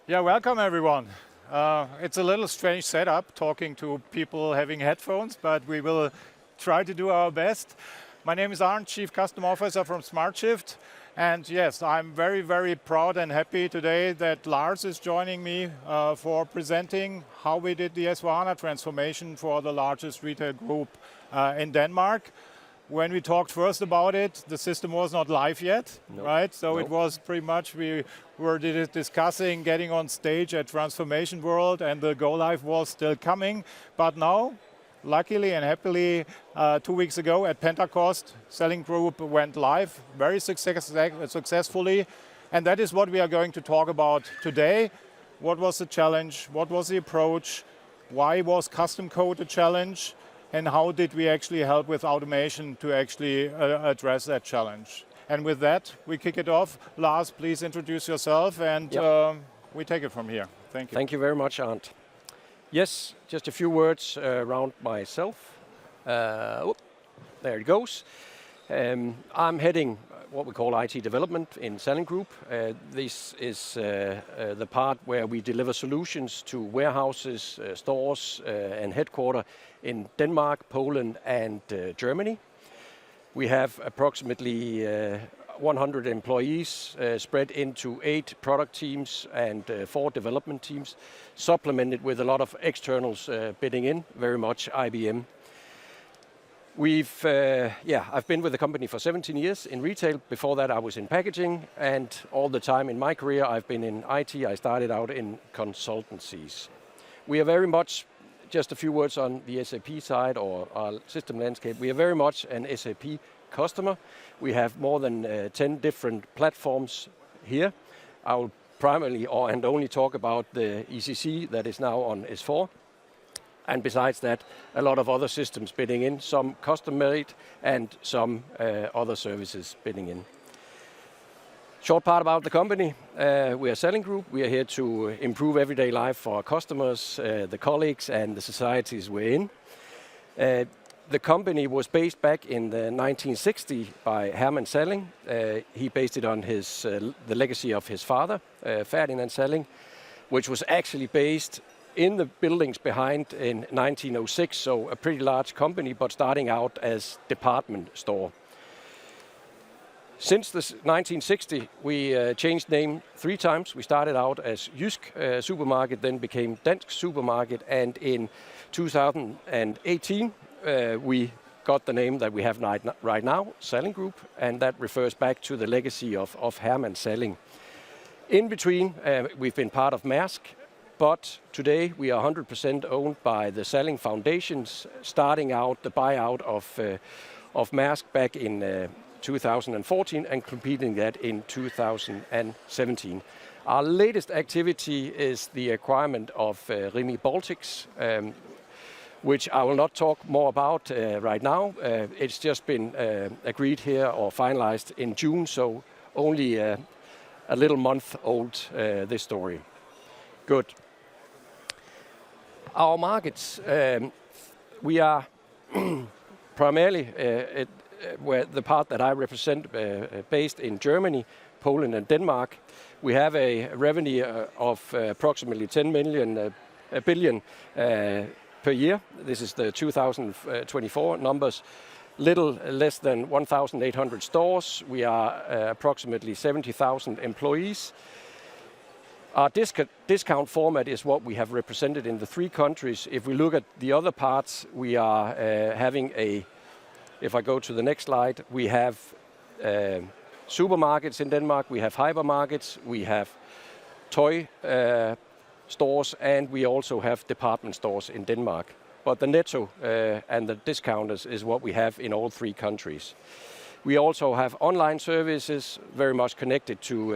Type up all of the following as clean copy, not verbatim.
Yeah, welcome everyone. It's a little strange setup talking to people having headphones, but we will try to do our best. My name is Arndt, Chief Customer Officer from SmartShift. And yes, I'm very, very proud and happy today that Lars is joining me for presenting how we did the S/4HANA transformation for the largest retail group in Denmark. When we talked first about it, the system was not live yet, right? So it was pretty much, we were discussing getting on stage at Transformation World and the go live was still coming. But now, luckily and happily, 2 weeks ago at Pentecost, Salling Group went live very successfully. And that is what we are going to talk about today. What was the challenge? What was the approach? Why was custom code a challenge? And how did we actually help with automation to actually address that challenge? And with that, we kick it off. Lars, please introduce yourself and we take it from here. Thank you. Thank you very much, Arndt. Yes, just a few words around myself. There it goes. I'm heading what we call IT development in Salling Group. This is the part where we deliver solutions to warehouses, stores and headquarters in Denmark, Poland and Germany. We have approximately 100 employees spread into 8 product teams and 4 development teams, supplemented with a lot of externals bidding in, very much IBM. I've been with the company for 17 years in retail. Before that I was in packaging, and all the time in my career I've been in IT. I started out in consultancies. We are very much, just a few words on the SAP side or our system landscape, we are very much an SAP customer. We have more than 10 different platforms here. I will primarily and only talk about the ECC that is now on S4. And besides that, a lot of other systems bidding in, some custom-made and some other services bidding in. Short part about the company. We are Salling Group. We are here to improve everyday life for our customers, the colleagues and the societies we're in. The company was based back in the 1960 by Herman Salling. He based it on the legacy of his father, Ferdinand Salling, which was actually based in the buildings behind in 1906, so a pretty large company, but starting out as department store. Since the 1960, we changed name 3 times. We started out as Jysk Supermarket, then became Dansk Supermarket, and in 2018 we got the name that we have right now, Salling Group, and that refers back to the legacy of Herman Salling. In between, we've been part of Maersk, but today we are 100% owned by the Salling Foundations, starting out the buyout of Maersk back in 2014 and completing that in 2017. Our latest activity is the acquirement of Rimi Baltics, which I will not talk more about right now. It's just been agreed here or finalized in June, so only a little month old, this story. Good. Our markets, we are primarily where the part that I represent based in Germany, Poland and Denmark. We have a revenue of approximately 10 billion per year. This is the 2024 numbers. Little less than 1,800 stores. We are approximately 70,000 employees. Our discount format is what we have represented in the 3 countries. If we look at the other parts, we are having if I go to the next slide, we have supermarkets in Denmark, we have hypermarkets, we have toy stores, and we also have department stores in Denmark. But the Netto and the discounters is what we have in all 3 countries. We also have online services very much connected to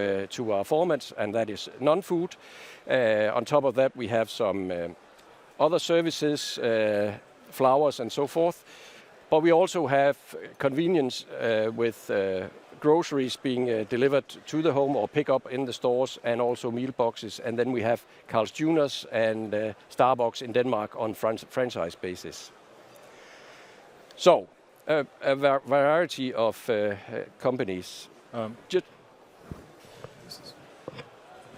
our formats, and that is non-food. On top of that, we have some other services, flowers and so forth. But we also have convenience with groceries being delivered to the home or pick up in the stores, and also meal boxes. And then we have Carl's Jr. and Starbucks in Denmark on franchise basis. So, a variety of companies.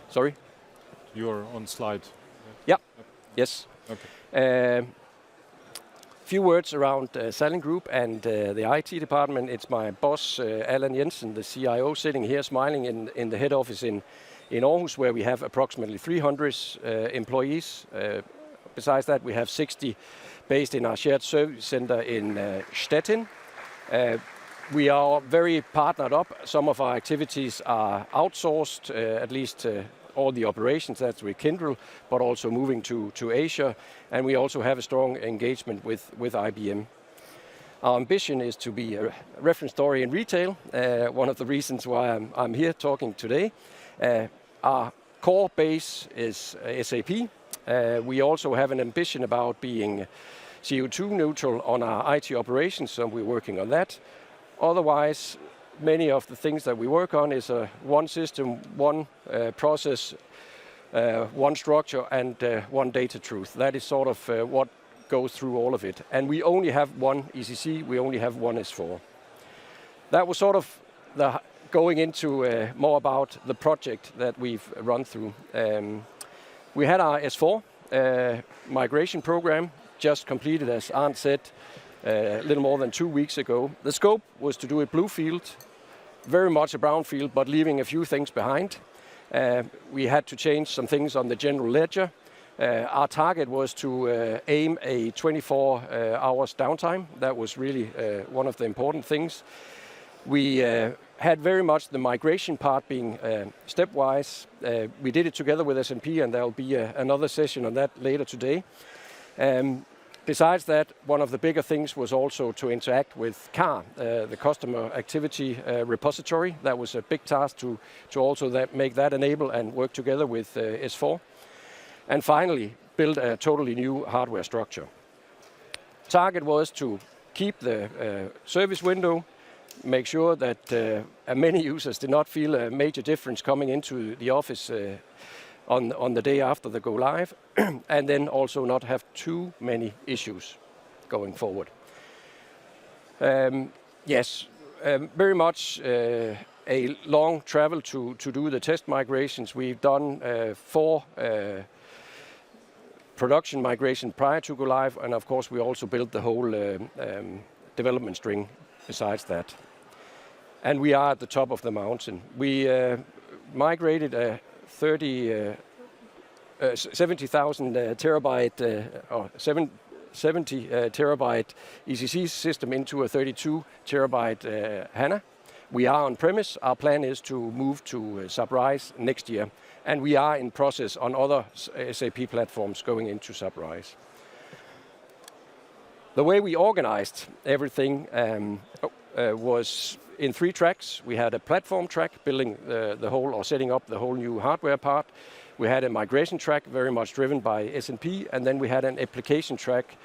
Sorry? you're on slide. Yeah. Yes. Okay. Few words around Salling Group and the IT department. It's my boss, Allan Jensen, the CIO, sitting here smiling in the head office in Aarhus, where we have approximately 300 employees. Besides that, we have 60 based in our shared service center in Stettin. We are very partnered up. Some of our activities are outsourced, at least all the operations, that's with Kyndryl, but also moving to Asia. And we also have a strong engagement with IBM. Our ambition is to be a reference story in retail. One of the reasons why I'm here talking today. Our core base is SAP. We also have an ambition about being CO2 neutral on our IT operations, so we're working on that. Otherwise, many of the things that we work on is one system, one process, one structure, and one data truth. That is sort of what goes through all of it. And we only have one ECC, we only have one S4. That was sort of going into more about the project that we've run through. We had our S4 migration program just completed, as Arndt said, a little more than 2 weeks ago. The scope was to do it bluefield, very much a brownfield, but leaving a few things behind. We had to change some things on the general ledger. Our target was to aim a 24 hours downtime. That was really one of the important things. We had very much the migration part being stepwise. We did it together with S&P, and there will be another session on that later today. Besides that, one of the bigger things was also to interact with CAR, the Customer Activity Repository. That was a big task to also make that enable and work together with S4. And finally, build a totally new hardware structure. Target was to keep the service window, make sure that many users did not feel a major difference coming into the office on the day after the go live, and then also not have too many issues going forward. Yes, very much a long travel to do the test migrations. We've done 4 production migration prior to go live, and of course we also built the whole development string besides that. And we are at the top of the mountain. We migrated a 70,000 terabyte or 70 terabyte ECC system into a 32 terabyte HANA. We are on premise. Our plan is to move to SAP RISE next year, and we are in process on other SAP platforms going into SAP RISE. The way we organized everything was in 3 tracks. We had a platform track, building the whole or setting up the whole new hardware part. We had a migration track, very much driven by S&P, and then we had an application track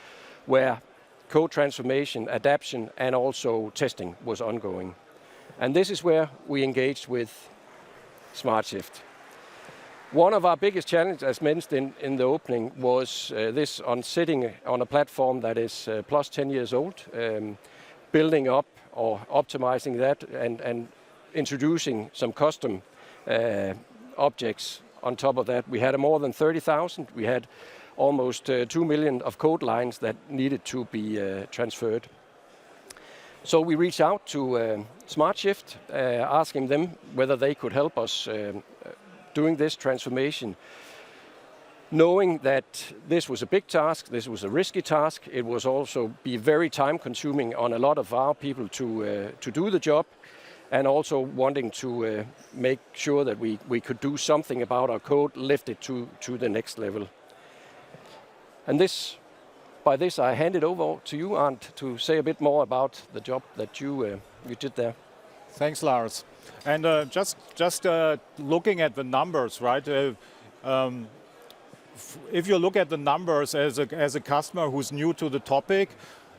where code transformation, adaptation, and also testing was ongoing. And this is where we engaged with SmartShift. One of our biggest challenges, as mentioned in the opening, was this on sitting on a platform that is plus 10 years old, building up or optimizing that and introducing some custom objects on top of that. We had more than 30,000. We had almost 2 million of code lines that needed to be transferred. So we reached out to SmartShift, asking them whether they could help us doing this transformation, knowing that this was a big task, this was a risky task. It was also be very time consuming on a lot of our people to do the job, and also wanting to make sure that we could do something about our code, lift it to the next level. And by this I hand it over to you, Arndt, to say a bit more about the job that you did there. Thanks, Lars. And just looking at the numbers, right? If you look at the numbers as a customer who's new to the topic,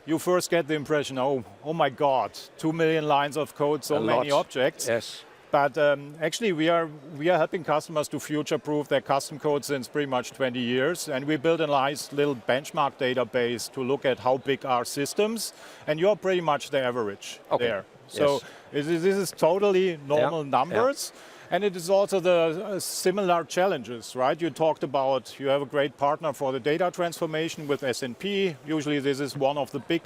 you first get the impression, oh my God, 2 million lines of code, so many objects. Yes. But actually, we are helping customers to future-proof their custom code since pretty much 20 years. And we built a nice little benchmark database to look at how big are systems. And you're pretty much the average there. So this is totally normal numbers. And it is also the similar challenges, right? You talked about, you have a great partner for the data transformation with SNP. Usually this is one of the big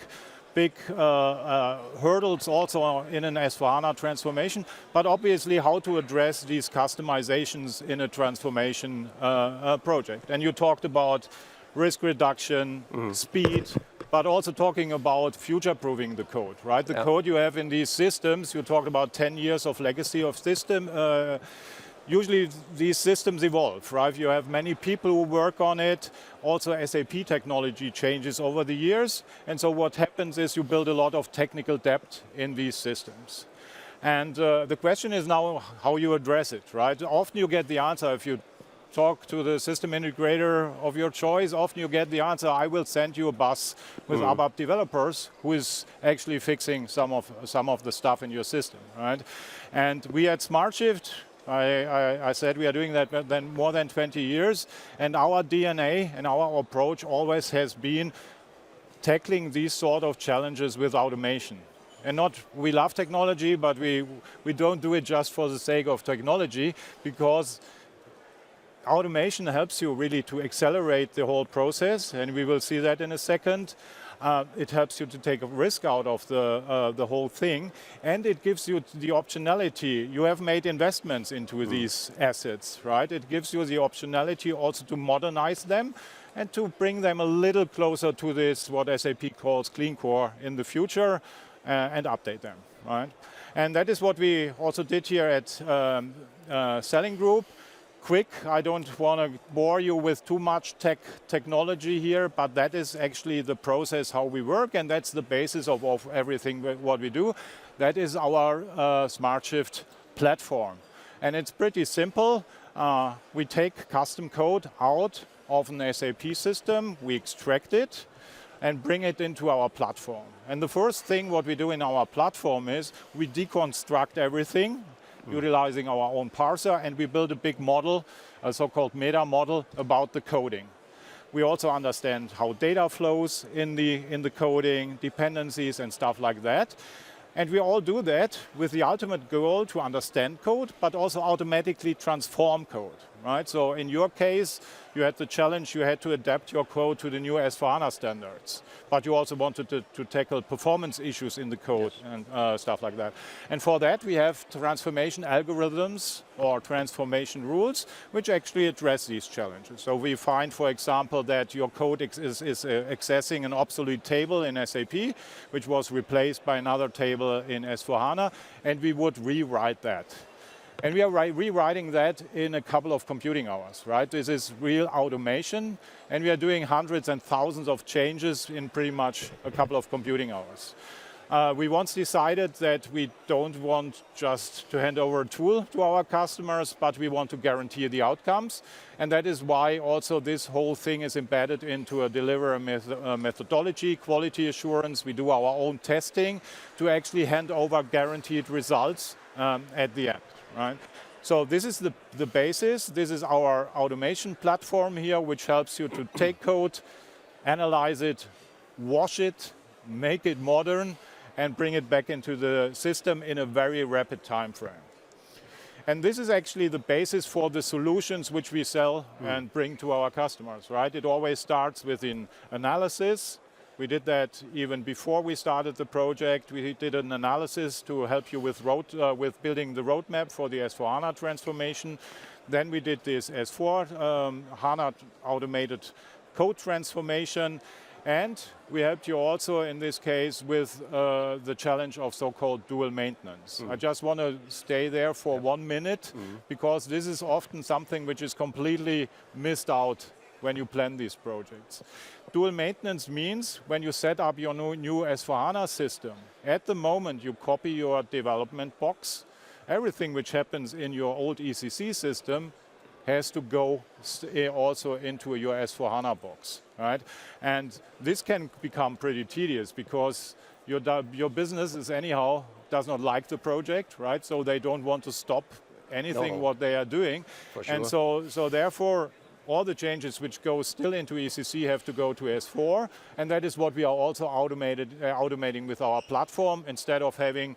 hurdles also in an S/4HANA transformation, but obviously how to address these customizations in a transformation project. And you talked about risk reduction, speed, but also talking about future-proofing the code, right? The code you have in these systems, you talked about 10 years of legacy of system. Usually these systems evolve, right? You have many people who work on it. Also SAP technology changes over the years. And so what happens is you build a lot of technical depth in these systems. And the question is now how you address it, right? Often you get the answer if you talk to the system integrator of your choice, often you get the answer, I will send you a bus with ABAP developers who is actually fixing some of the stuff in your system, right? And we at SmartShift, I said we are doing that more than 20 years, and our DNA and our approach always has been tackling these sort of challenges with automation. And we love technology, but we don't do it just for the sake of technology, because automation helps you really to accelerate the whole process, and we will see that in a second. It helps you to take a risk out of the whole thing, and it gives you the optionality. You have made investments into these assets, right? It gives you the optionality also to modernize them and to bring them a little closer to this, what SAP calls clean core in the future, and update them, right? And that is what we also did here at Salling Group. Quick, I don't want to bore you with too much technology here, but that is actually the process how we work, and that's the basis of everything what we do. That is our SmartShift platform. And it's pretty simple. We take custom code out of an SAP system, we extract it, and bring it into our platform. And the first thing what we do in our platform is we deconstruct everything, utilizing our own parser, and we build a big model, a so-called meta model about the coding. We also understand how data flows in the coding, dependencies and stuff like that. And we all do that with the ultimate goal to understand code, but also automatically transform code, right? So in your case, you had the challenge, you had to adapt your code to the new S/4HANA standards, but you also wanted to tackle performance issues in the code and stuff like that. And for that, we have transformation algorithms or transformation rules, which actually address these challenges. So we find, for example, that your code is accessing an obsolete table in SAP, which was replaced by another table in S/4HANA, and we would rewrite that. And we are rewriting that in a couple of computing hours, right? This is real automation, and we are doing hundreds and thousands of changes in pretty much a couple of computing hours. We once decided that we don't want just to hand over a tool to our customers, but we want to guarantee the outcomes. And that is why also this whole thing is embedded into a delivery methodology, quality assurance. We do our own testing to actually hand over guaranteed results at the end. Right? So this is the basis. This is our automation platform here, which helps you to take code, analyze it, wash it, make it modern, and bring it back into the system in a very rapid time frame. And this is actually the basis for the solutions which we sell and bring to our customers, right? It always starts with an analysis. We did that even before we started the project. We did an analysis to help you with building the roadmap for the S/4HANA transformation. Then we did this S/4HANA automated code transformation. And we helped you also in this case with the challenge of so-called dual maintenance. I just want to stay there for 1 minute because this is often something which is completely missed out when you plan these projects. Dual maintenance means when you set up your new S/4HANA system, at the moment you copy your development box, everything which happens in your old ECC system has to go also into your S/4HANA box, right? And this can become pretty tedious because your business is anyhow does not like the project, right? So they don't want to stop anything what they are doing. For sure. And so therefore, all the changes which go still into ECC have to go to S4, and that is what we are also automating with our platform. Instead of having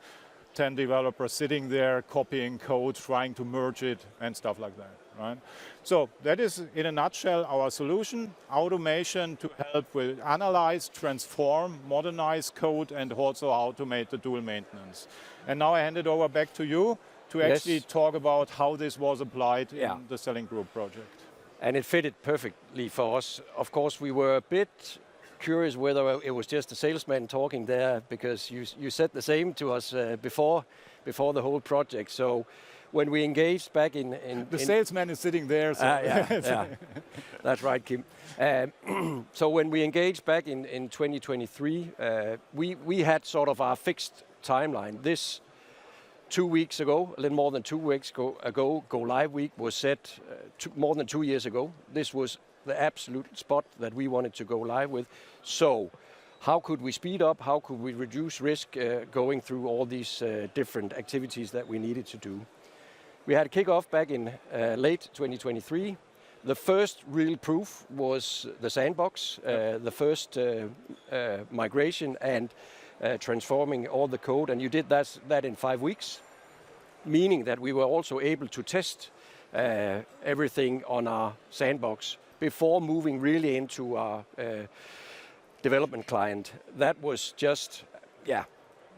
10 developers sitting there copying code, trying to merge it and stuff like that, right? So that is, in a nutshell, our solution: automation to help with analyze, transform, modernize code, and also automate the dual maintenance. And now I hand it over back to you to actually talk about how this was applied in the Salling Group project. And it fitted perfectly for us. Of course, we were a bit curious whether it was just a salesman talking there, because you said the same to us before the whole project. So when we engaged back in the salesman is sitting there. So yeah. That's right, Kim. So when we engaged back in 2023, we had sort of our fixed timeline. This 2 weeks ago, a little more than 2 weeks ago, go live week was set more than 2 years ago. This was the absolute spot that we wanted to go live with. So how could we speed up? How could we reduce risk going through all these different activities that we needed to do? We had a kickoff back in late 2023. The first real proof was the sandbox, the first migration and transforming all the code. And you did that in 5 weeks, meaning that we were also able to test everything on our sandbox before moving really into our development client. That was just a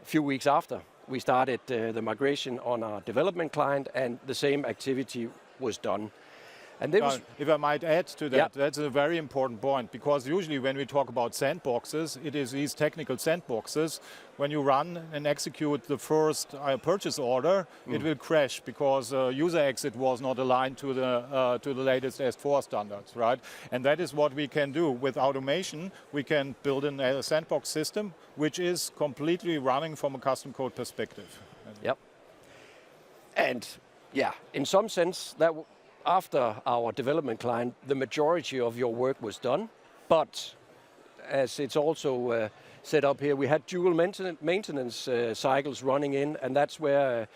few weeks after we started the migration on our development client, and the same activity was done. And if I might add to that, that's a very important point, because usually when we talk about sandboxes, it is these technical sandboxes. When you run and execute the first purchase order, it will crash because user exit was not aligned to the latest S4 standards, right? And that is what we can do with automation. We can build a sandbox system which is completely running from a custom code perspective. Yep. And in some sense, that after our development client, the majority of your work was done. But as it's also set up here, we had dual maintenance cycles running in, and that's where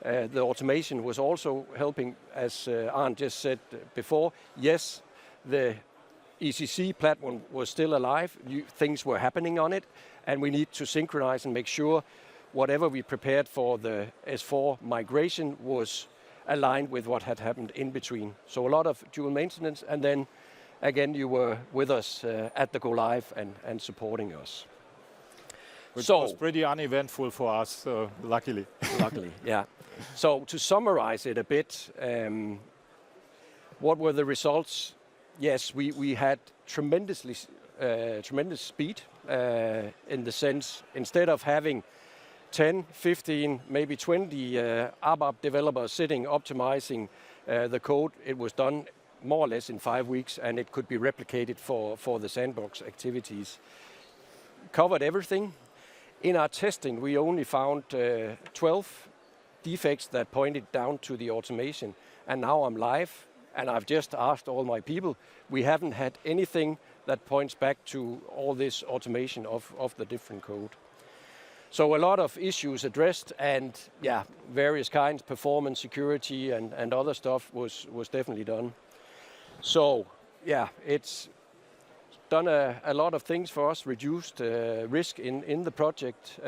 the automation was also helping, as Arne just said before. Yes, the ECC platform was still alive. Things were happening on it, and we need to synchronize and make sure whatever we prepared for the S4 migration was aligned with what had happened in between. So a lot of dual maintenance, and then again you were with us at the go live and supporting us. Which was pretty uneventful for us, luckily. Luckily, yeah. So to summarize it a bit, what were the results? Yes, we had tremendous speed in the sense, instead of having 10, 15, maybe 20 ABAP developers sitting optimizing the code, it was done more or less in 5 weeks, and it could be replicated for the sandbox activities. Covered everything. In our testing, we only found 12 defects that pointed down to the automation, and now I'm live, and I've just asked all my people, we haven't had anything that points back to all this automation of the different code. So a lot of issues addressed, and various kinds, performance, security, and other stuff was definitely done. So it's done a lot of things for us, reduced risk in the project.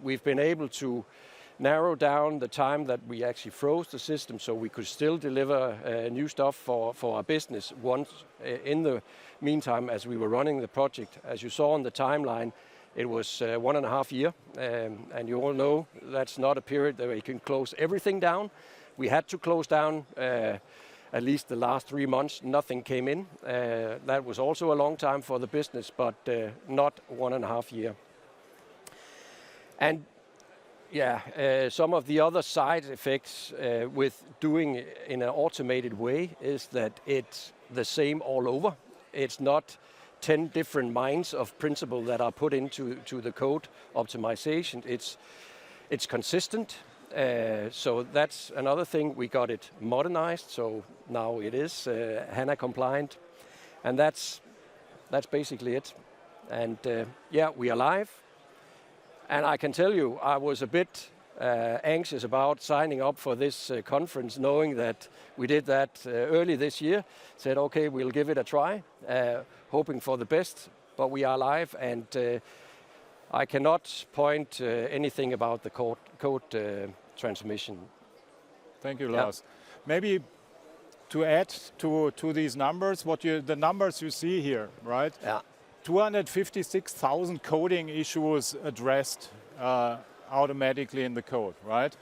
We've been able to narrow down the time that we actually froze the system, so we could still deliver new stuff for our business once in the meantime as we were running the project. As you saw on the timeline, it was 1.5 years, and you all know that's not a period that we can close everything down. We had to close down at least the last 3 months. Nothing came in. That was also a long time for the business, but not 1.5 years. And some of the other side effects with doing in an automated way is that it's the same all over. It's not 10 different minds of principle that are put into the code optimization. It's consistent. So that's another thing. We got it modernized, so now it is HANA compliant, and that's basically it. And we are live. And I can tell you, I was a bit anxious about signing up for this conference, knowing that we did that early this year. Said, okay, we'll give it a try, hoping for the best. But we are live, and I cannot point anything about the code transmission. Thank you, Lars. Maybe to add to these numbers, the numbers you see here, right? Yeah. 256,000 coding issues addressed automatically in the code, right?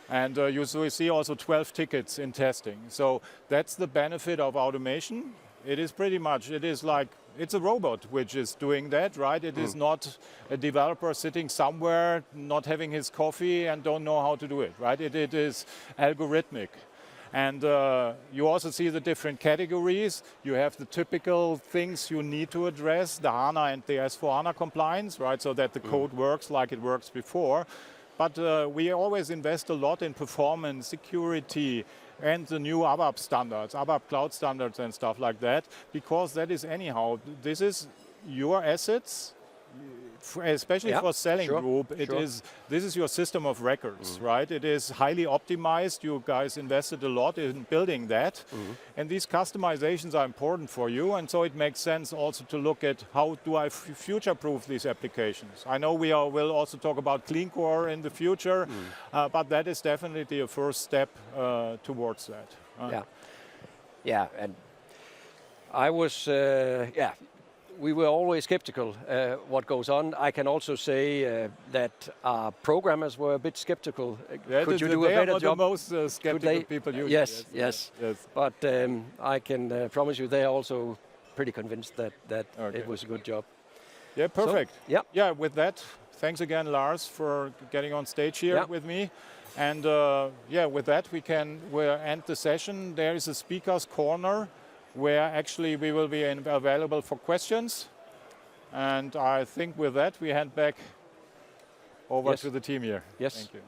And you see also 12 tickets in testing. So that's the benefit of automation. It is pretty much, it's a robot which is doing that, right? It is not a developer sitting somewhere, not having his coffee and don't know how to do it, right? It is algorithmic. And you also see the different categories. You have the typical things you need to address, the HANA and the S4HANA compliance, right? So that the code works like it works before. But we always invest a lot in performance, security, and the new ABAP standards, ABAP cloud standards and stuff like that, because that is anyhow, this is your assets, especially for Salling Group, this is your system of records, right? It is highly optimized. You guys invested a lot in building that. And these customizations are important for you. And so it makes sense also to look at how do I future-proof these applications. I know we will also talk about clean core in the future, but that is definitely a first step towards that. Yeah, and I was, we were always skeptical what goes on. I can also say that our programmers were a bit skeptical. Could you do a better job? The most skeptical people usually. Yes. But I can promise you they are also pretty convinced that it was a good job. Yeah, perfect. So, yeah, with that, thanks again, Lars, for getting on stage here with me. And with that, we'll end the session. There is a speaker's corner where actually we will be available for questions. And I think with that, we hand back over to the team here. Yes. Thank you.